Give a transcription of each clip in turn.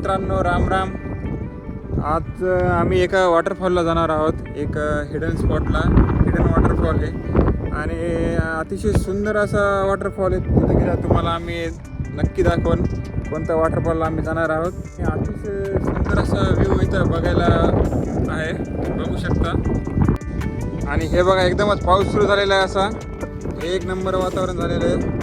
मित्रांनो, राम राम. आज आम्ही एका वॉटरफॉलला जाणार आहोत. एक हिडन स्पॉटला, हिडन वॉटरफॉल आहे आणि अतिशय सुंदर असा वॉटरफॉल आहे. तिथे गेल्यावर तुम्हाला आम्ही नक्की दाखवून कोणत्या वॉटरफॉलला आम्ही जाणार आहोत. अतिशय सुंदर असा व्ह्यू इथं बघायला आहे, बघू शकता. आणि हे बघा, एकदमच पाऊस सुरू झालेला आहे. असा एक नंबर वातावरण झालेलं आहे.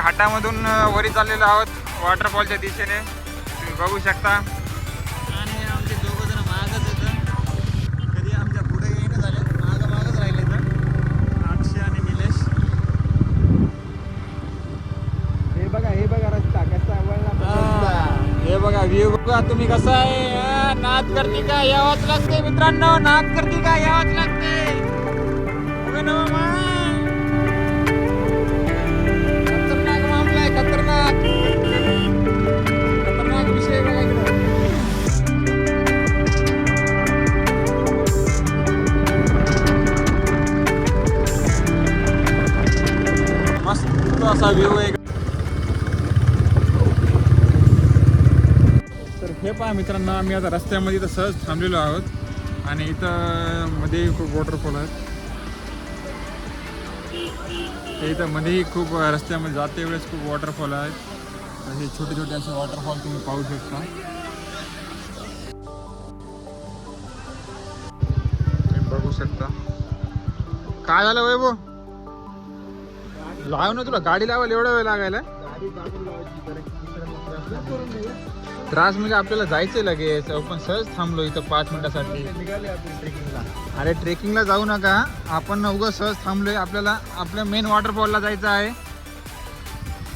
घाटामधून वरी चाललेलो आहोत वॉटरफॉलच्या दिशेने, तुम्ही बघू शकता. आणि आमचे दोघं जण मागच येतं, कधी आमच्या पुढे येणं झाले, मागच राहिले तर अक्षय आणि निलेश. हे बघा रस्ता कसा वळला, हे बघा व्ह्यू बघा तुम्ही कसा आहे. नाद करती का यावंच लागते मित्रांनो, नाद करती का यावंच लागते. खतरनाक विषय बघा इकडं. मस्त असा व्ह्यू आहे. तर हे पहा मित्रांनो, आम्ही आता रस्त्यामध्ये इथं सहज थांबलेलो आहोत आणि इथं मध्ये खूप वॉटरफॉल आहेत. इथं मध्येही खूप रस्त्यामध्ये जाते वेळेस खूप वॉटरफॉल आहेत. हे छोटे छोटे असे वॉटरफॉल तुम्ही पाहू शकता. बघू शकता. काय झालं वैभव, लाव ना, तुला गाडी लावायला एवढा वेळ लागायला. त्रास म्हणजे आपल्याला जायचंय लगेच, आपण सहज थांबलो इथं 5 मिनिटासाठी. अरे ट्रेकिंगला जाऊ नका, आपण उगाच सहज थांबलोय. आपल्याला आपल्या मेन वॉटरफॉलला जायचं आहे.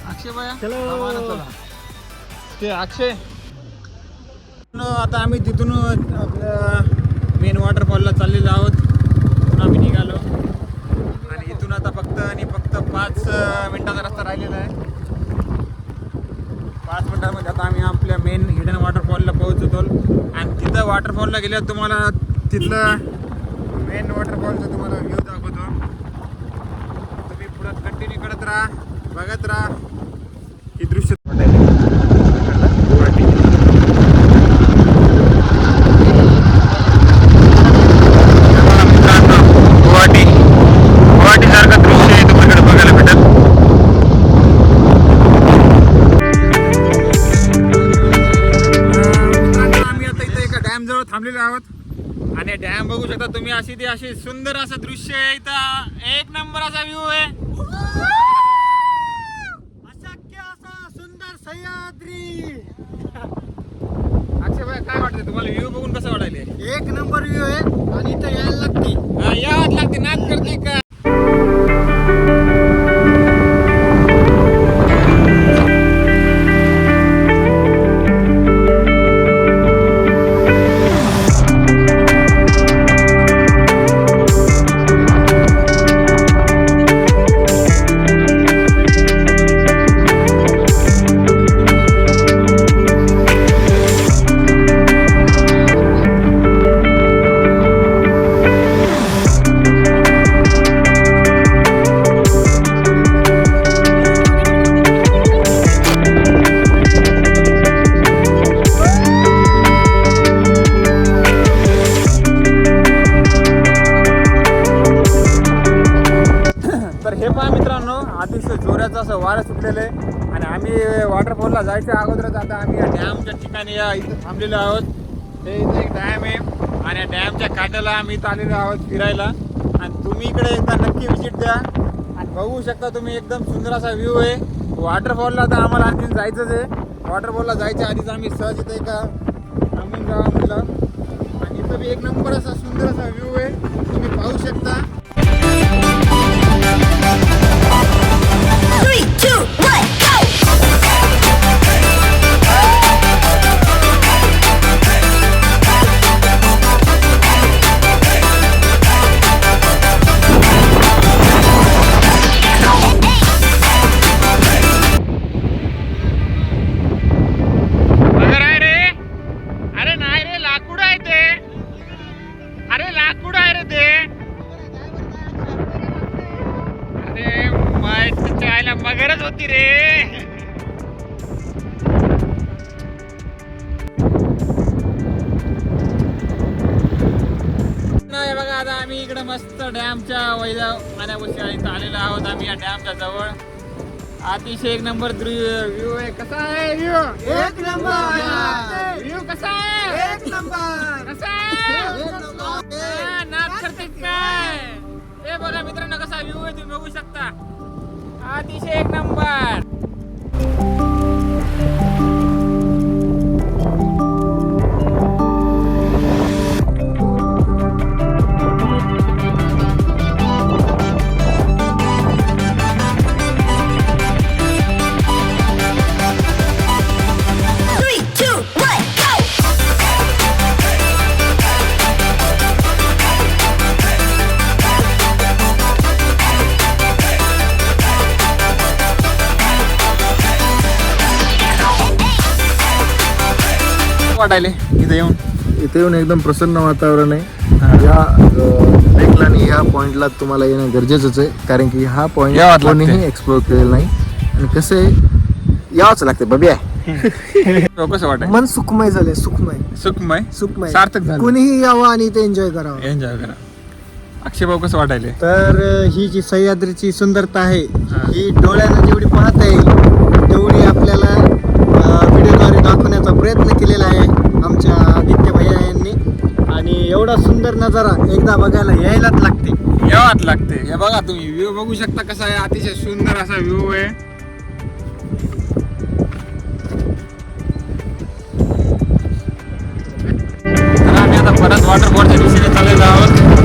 अक्षय भैया चला, ते अक्षय. आता आम्ही तिथून आपल्या मेन वॉटरफॉलला चाललेलो आहोत. आम्ही निघालो आणि इथून आता फक्त 5 मिनिटाचा रस्ता राहिलेला आहे. 5 मिनिटांमध्ये आता आम्ही आपल्या मेन हिडन वॉटरफॉलला पोहोचतो. आणि तिथं वॉटरफॉलला गेल्यावर तुम्हाला तिथलं मेन वॉटरफॉलचं तुम्हाला व्ह्यू दाखवतो. तुम्ही पुढं कंटिन्यू करत राहा, बघत राहा ही दृश्य. गुवाहाटी सारखं दृश्य आहे तुम्हाला बघायला भेटत. आम्ही आता इथं एका डॅम जवळ थांबलेलो आहोत आणि डॅम बघू शकता तुम्ही. अशी सुंदर असं दृश्य आहे इथं. एक नंबर असा व्ह्यू आहे. अशक्य असा सुंदर सह्याद्री. अक्षय भाई, काय वाटतं तुम्हाला व्ह्यू बघून कसं वाटायले? एक नंबर व्ह्यू आहे आणि इथं यायला लागते. यावंच लागते, नाद करते का. असं वारं सुटलेलं आहे. आणि आम्ही वॉटरफॉलला जायच्या अगोदरच आता आम्ही या डॅमच्या ठिकाणी या इथं थांबलेलो आहोत. हे इथं एक डॅम आहे आणि या डॅमच्या काठाला आम्ही इथं आलेलो आहोत फिरायला. आणि तुम्ही इकडे एकदा नक्की व्हिजिट द्या आणि बघू शकता तुम्ही एकदम सुंदर असा व्ह्यू आहे. वॉटरफॉलला तर आम्हाला आणखीन जायचंच आहे. वॉटरफॉलला जायच्या आधीच आम्ही सहज इथं एका थांबून जावं म्हटलं. आणि इथं बी एक नंबर असा सुंदर असा व्ह्यू आहे, तुम्ही पाहू शकता. 3, 2, 1, go! मगरच होती रे. बघा आता आम्ही इकडे मस्त डॅमच्या वैजा पाण्यापाशी आलेलो आहोत. आम्ही या डॅमच्या जवळ अतिशय एक नंबर व्ह्यू आहे. कसा आहे व्ह्यू? एक नंबर. व्ह्यू कसा आहे? एक नंबर. कसा आहे? नाच करते काय? हे बघा मित्रांनो कसा व्ह्यू आहे तुम्ही बघू शकता. अतिशय एक नंबर. वाटायले इथे येऊन एकदम प्रसन्न वातावरण आहे. या लेकला आणि ह्या पॉइंटला तुम्हाला येणं गरजेचंच आहे, कारण की हा पॉइंट यावंच लागते. कोणीही एक्सप्लोर केलेला नाही. आणि कसं आहे, यावंच लागते बबी आहे. कसं वाटाय? मन सुखमय झाले, सुखमय सुखमय सुखमय सार्थक झालं. कोणीही यावं आणि इथे एन्जॉय करावं. एन्जॉय करा. अक्षय भाऊ कसं वाटायले? तर ही जी सह्याद्रीची सुंदरता आहे हा. ही डोळ्यानं जेवढी पाहता येईल तेवढी आपल्याला व्हिडिओद्वारे दाखवण्याचा प्रयत्न केलेला आहे आमच्या आदित्य भैया यांनी. आणि एवढा सुंदर नजारा एकदा बघायला यायलाच लागते. यावंच लागते. हे बघा तुम्ही व्ह्यू बघू शकता कसा आहे. अतिशय सुंदर असा व्ह्यू आहे. तर आम्ही आता परत वॉटरफॉलच्या दिशेने चाललेलो आहोत.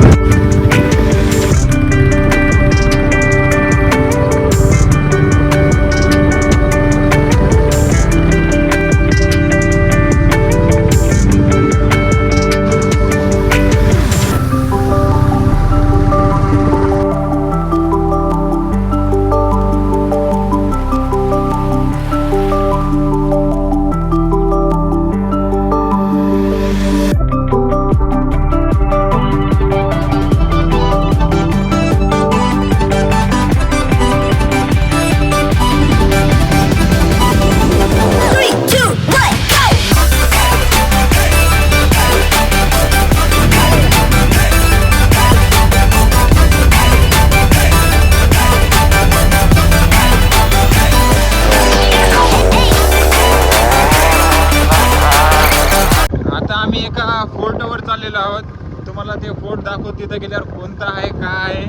फोर्टवर चाललेलो आहोत. तुम्हाला ते फोर्ट दाखवत तिथं गेल्यावर कोणतं आहे काय आहे.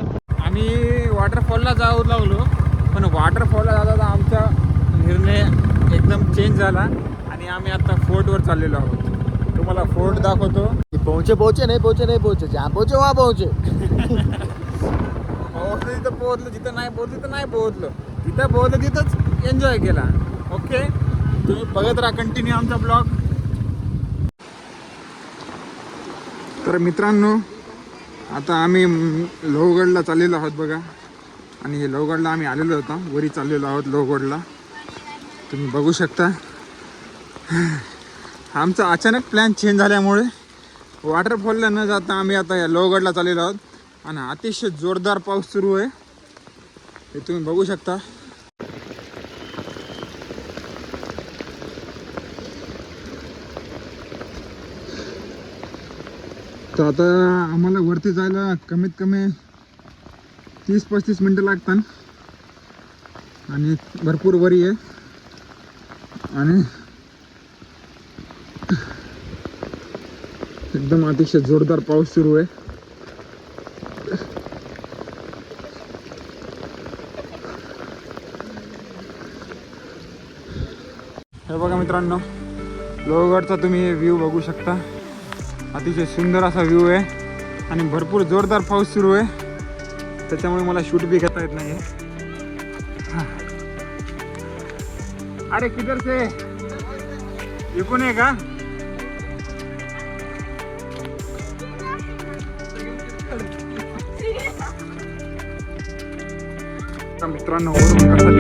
आम्ही वॉटरफॉलला जाऊ लागलो, पण वॉटरफॉलला जाता आमचा निर्णय एकदम चेंज झाला आणि आम्ही आता फोर्टवर चाललेलो आहोत. तुम्हाला फोर्ट दाखवतो. पोहोचे नाही जहा पोहोचे वहा पोहोचे. पोहोचलं तिथं पोहोचलं, जिथं नाही पोहोचलं तिथं नाही पोहोचलं, जिथं पोहोचलं तिथंच एन्जॉय केला. ओके, तुम्ही बघत राहा कंटिन्यू आमचा ब्लॉग. तर मित्रांनो आता आम्ही लोहगडला चाललेलो आहोत बघा. आणि हे लोहगडला आम्ही आलेलो होतो, वरी चाललेलो आहोत लोहगडला. तुम्ही बघू शकता. आमचा अचानक प्लॅन चेंज झाल्यामुळे वॉटरफॉलला न जाता आम्ही आता या लोहगडला चाललेलो आहोत. आणि अतिशय जोरदार पाऊस सुरू आहे, हे तुम्ही बघू शकता. तर आता आम्हाला वरती जायला कमीत कमी 30-35 मिनटं लागतात. आणि भरपूर वरी आहे आणि एकदम अतिशय जोरदार पाऊस सुरू आहे. हे बघा मित्रांनो, लोहगडचा तुम्ही व्ह्यू बघू शकता. अतिशय सुंदर असा व्ह्यू आहे आणि भरपूर जोरदार पाऊस सुरू आहे, त्याच्यामुळे मला शूट बी घेता येत नाही. अरे किधर से इकून आहे का? मित्रांनो वरून कसा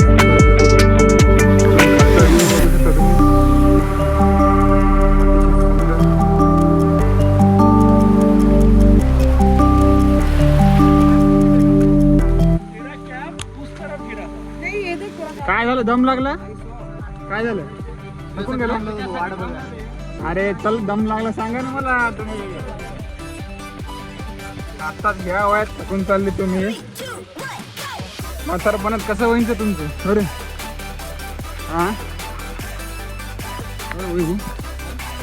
काय झालं? दम लागला? काय झालं? थकून गेला? अरे चल, दम लागला सांगा ना मला. तुम्ही आताच घ्या वयात थकून चालले तुम्ही. म्हातारपणात कसं व्हायचं तुमचं? अरे हा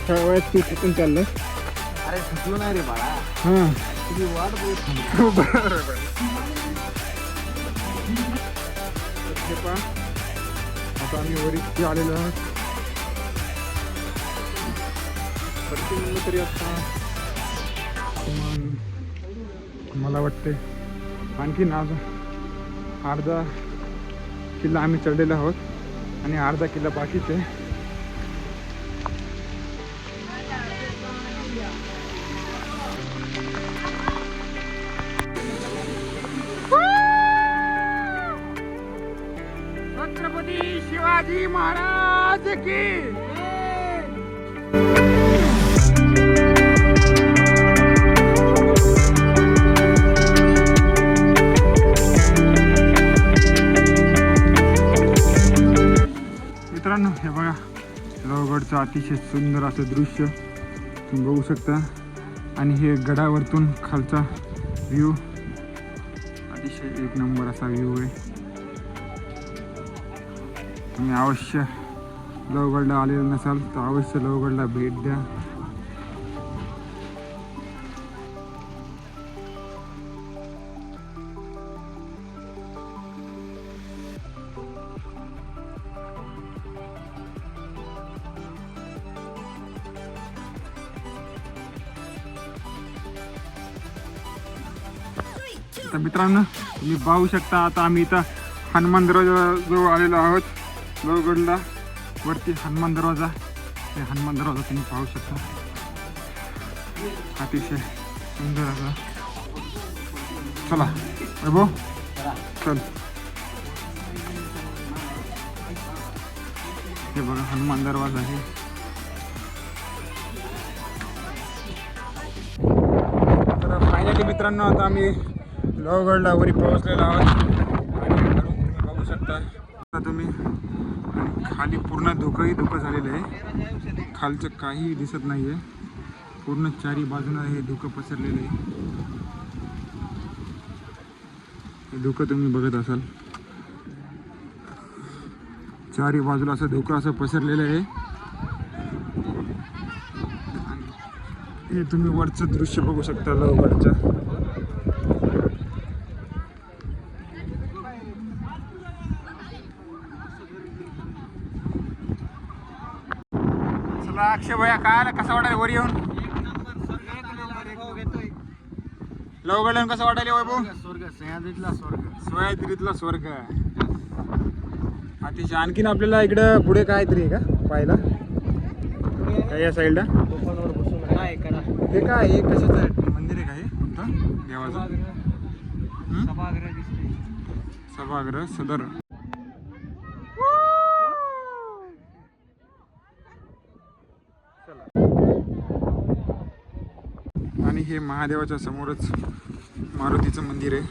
वयात तू थकून चाललं. अरे थकलो नाही रे बाळा, हां तुझी वाट बघत. बरोबर. आता आम्ही वरी आलेलो आहोत. तरी आता मला वाटते आणखीन आज अर्धा किल्ला आम्ही चढलेलो आहोत आणि अर्धा किल्ला बाकीच आहे. छत्रपती शिवाजी महाराज की. मित्रांनो हे बघा, लोहगडचं अतिशय सुंदर असं दृश्य तुम्ही बघू शकता आणि हे गडावरतून खालचा व्ह्यू अतिशय एक नंबर असा व्ह्यू आहे. तुम्ही अवश्य लोहगडला आलेलं नसाल तर अवश्य लोहगडला भेट द्या. तर मित्रांनो तुम्ही पाहू शकता, आता आम्ही इथं हनुमान दरवाजाजवळ आलेलो आहोत. लोहगडला वरती हनुमान दरवाजा, हे हनुमान दरवाजा तुम्ही पाहू शकता. अतिशय सुंदर असा. चला वैभव चल. हे बघा हनुमान दरवाजा आहे. तर फायनली मित्रांनो आता आम्ही लोहगडला वरी पोहोचलेलो आहोत आणि तुम्ही बघू शकता. आता तुम्ही खाली पूर्ण धुकंही झालेलं आहे. खालचं काही दिसत नाही आहे. पूर्ण चारी बाजूला हे धुकं पसरलेलं आहे. हे धुकं तुम्ही बघत असाल, चारी बाजूला असं धुकं असं पसरलेलं आहे. हे तुम्ही वरचं दृश्य बघू शकता लोहगडचं. अक्षय भैया काय आलं, कसं वाटायला वर येऊन? लोहगडला कसं वाटायला वैभव? स्वर्ग, सह्याद्रीतला स्वर्ग. सह्याद्रीतला स्वर्ग. अतिशय. आणखीन आपल्याला इकडं पुढे काहीतरी आहे का पाहायला? काय या साईडला हे काय, हे कशाचं मंदिर आहे का? हे कोणतं देवाचं? सभागृह सदर. आणि हे महादेवाच्या समोरच मारुतीचं मंदिर आहे.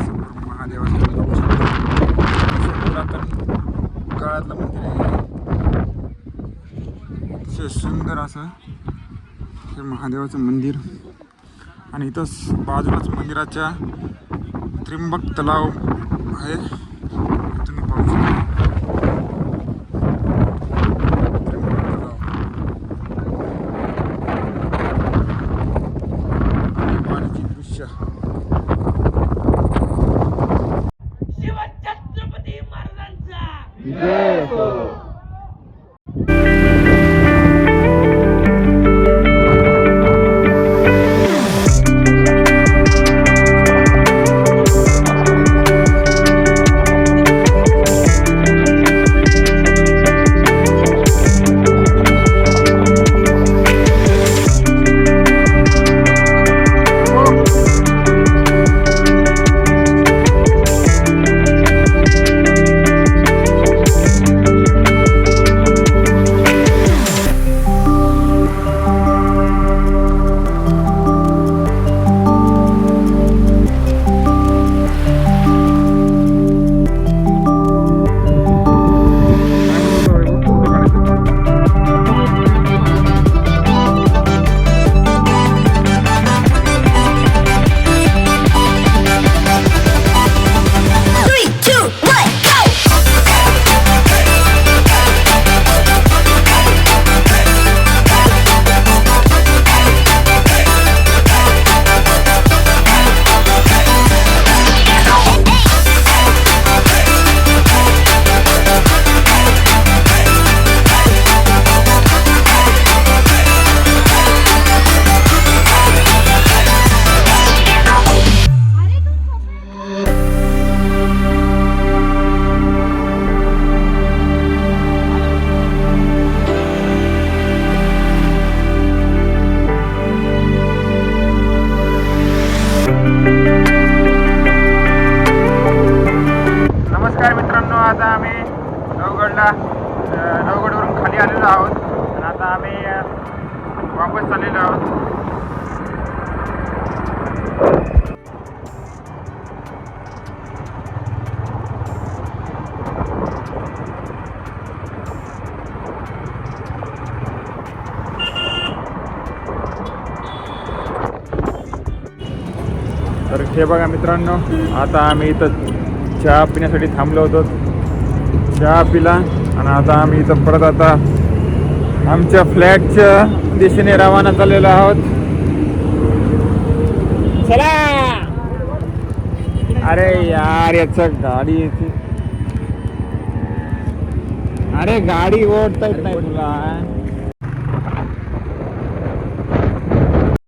समोर महादेवाचं बघू शकता. पुरातन काळातलं मंदिर आहे. अतिशय सुंदर असं हे महादेवाचं मंदिर. आणि इथंच बाजूलाच मंदिराच्या त्रिंबक तलाव आहे, तुम्ही पाण्याची दृश्य शिवछत्रपती महाराजांचा नमस्कार मित्रांनो, आता आम्ही नवगडवरून खाली आलेलो आहोत आणि आता आम्ही वापस चाललेलो आहोत. तर हे बघा मित्रांनो, आता आम्ही इथं चहा पिण्यासाठी थांबलो होतो. चहा पिला आणि आता आम्ही इथं परत आता आमच्या फ्लॅटच्या दिशेने रवाना झालेलो आहोत. चला. अरे यार, याचं गाडी येते. अरे गाडी ओढता येत नाही तुला.